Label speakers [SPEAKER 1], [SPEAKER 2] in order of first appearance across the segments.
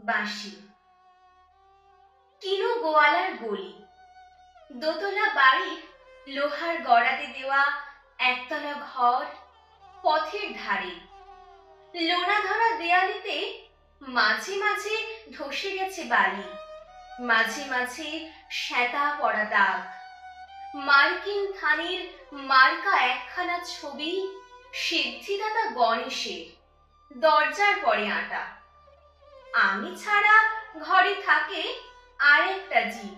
[SPEAKER 1] বাঁশি। কিনো গোয়ালার গলি, দোতলা বাড়ির লোহার গড়াতে দেওয়া একতলা ঘর, পথের ধারে লোনা ধরা দেয়ালিতে মাঝে মাঝে ধসে গেছে বালি, মাঝে মাঝে শ্যাতা পড়া দাগ। মার্কিন থানের মার্কা একখানা ছবি সিদ্ধিদাতা গণেশের দরজার পরে আঁটা। আমি ছাড়া ঘরে থাকে আর একটা জীব,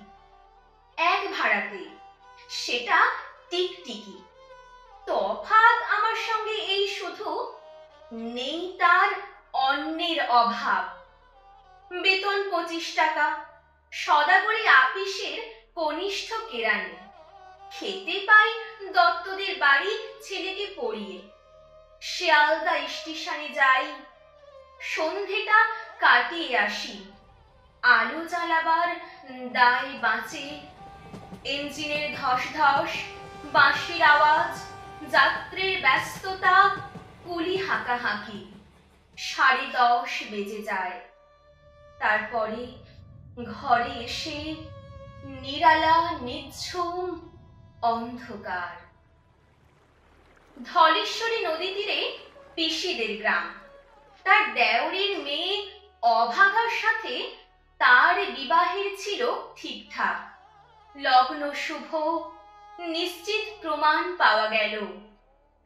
[SPEAKER 1] এক ভাড়াতে, সেটা টিকটিকি। তফাৎ আমার সঙ্গে এই শুধু, নেই তার অন্যের অভাব। বেতন 25 টাকা, সদাগরি আপিসের কনিষ্ঠ কেরানি। খেতে পাই দত্তদের বাড়ি ছেলেকে পড়িয়ে। শিয়ালদা স্টেশনে যাই, সন্ধেটা কাটিয়ে আসি। আলো জ্বালাবার দায় বাঁচে, ইঞ্জিনের ধস ধস, বাঁশির আওয়াজ, যাত্রীর ব্যস্ততা, কুলি হাঁকাহাঁকি। 10:30 বেজে যায়। তারপরে ঘরে এসে নিরালা নিঝুম অন্ধকার। ধলেশ্বরী নদী তীরে পিসিদের গ্রাম। তার দেওরের মেয়ে অভাগার সাথে তার বিবাহের ছিল ঠিকঠাক। লগ্ন শুভ, নিশ্চিত প্রমাণ পাওয়া গেল।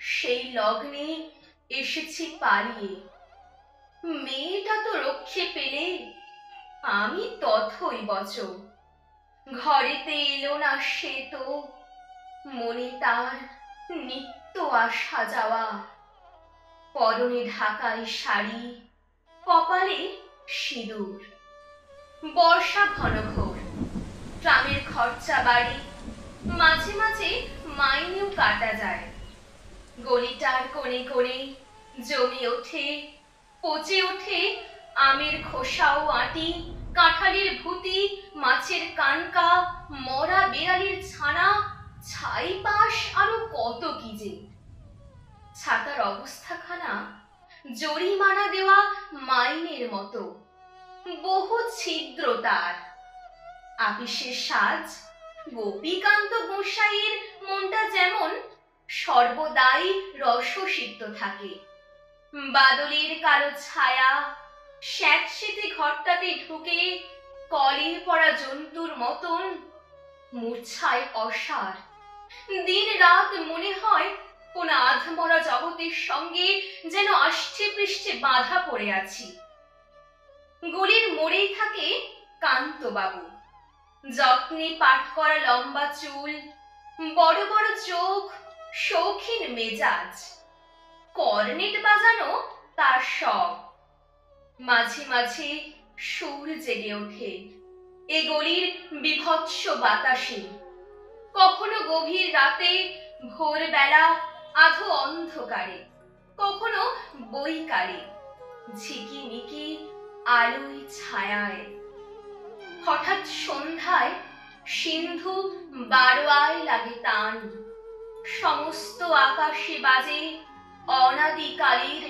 [SPEAKER 1] সেই লগ্নে এসেছি পালিয়ে। মেয়েটা তো রক্ষে পেলে, আমি তথই বচ। ঘরেতে এলো না সে তো, মনে তার নিত্য আসা যাওয়া। পরনে ঢাকাই শাড়ি, কপালে সিঁদুর। বর্ষা ঘনঘোর, ট্রামের খরচা বাড়ি, মাঝে মাঝে মাইনেও কাটা যায়। গলিটার কোণে কোণে জমে ওঠে, পচে ওঠে আমের খোসাও আঁটি, কাঁঠালের ভুতি, মাছের কানকা, মরা বেড়ালির ছানা, ছাই পাশ, আরো কত কি যে। ছাতার অবস্থাখানা জরিমানা দেওয়া মাইনের মতো, বহু ছিদ্র তার। আপিসের সাজ, গোপীকান্ত গোসাইয়ের মনটা যেমন সর্বদাই রসসিক্ত থাকে। বাদলের কালো ছায়া স্যাঁতসেঁতে ঘরটাতে ঢুকে কলে পড়া জন্তুর মতন মূর্ছায় অসার। দিন রাত মনে হয় কোন আধমরা জগতের সঙ্গে যেন আষ্টে পৃষ্ঠে বাঁধা পড়ে আছি। গলির মোড়েই থাকে কান্তবাবু, যত্নে পাট করা লম্বা চুল, বড় বড় চোখ, শৌখিন মেজাজ। কর্নেট বাজানো তার শখ। মাঝে মাঝে সুর জেগে ওঠে এ গলির বিভৎস বাতাসে। কখনো গভীর রাতে, ভোরবেলা, আধো অন্ধকারে, কখনো বৈকালে, ঝিকিমিকি আলোয় ছায়ায়। হঠাৎ সন্ধ্যায় সিন্ধু বারোয়ায় লাগে টান। সমস্ত আকাশে বাজে অনাদিকালের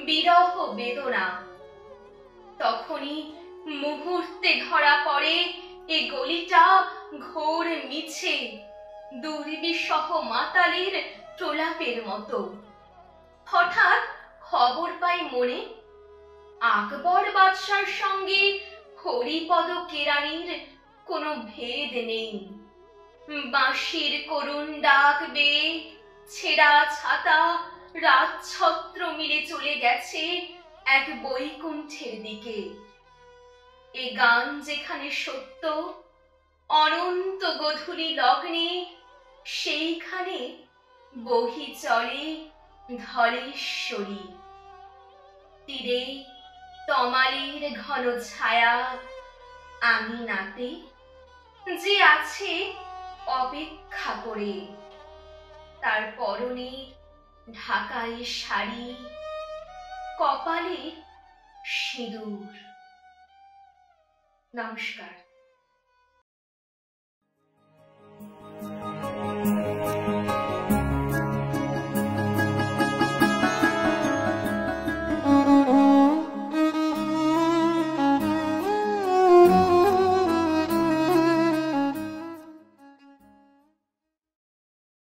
[SPEAKER 1] বিরহ বেদনা। তখনই মুহূর্তে ধরা পড়ে এ গলিটা ঘোর মিছে, দুর্বিষহ মাতালের প্রলাপের মতো। হঠাৎ খবর পাই মনে, আকবর বাদশার সঙ্গে হরিপদ কেরানির কোনো ভেদ নেই। বাঁশির করুণ ডাক বেয়ে ছেঁড়া ছাতা রাতছত্র মিলে চলে গেছে এক বৈকুণ্ঠের দিকে। এ গান যেখানে সত্য, অনন্ত গধূলি লগ্নে সেইখানে বহি চলে ধলেশ্বরী। তীরে তমালের ঘন ছায়া, আমি নাতে যে আছে অপেক্ষা করে। তার পরনে ঢাকাই শাড়ি, কপালে সিঁদুর। নমস্কার।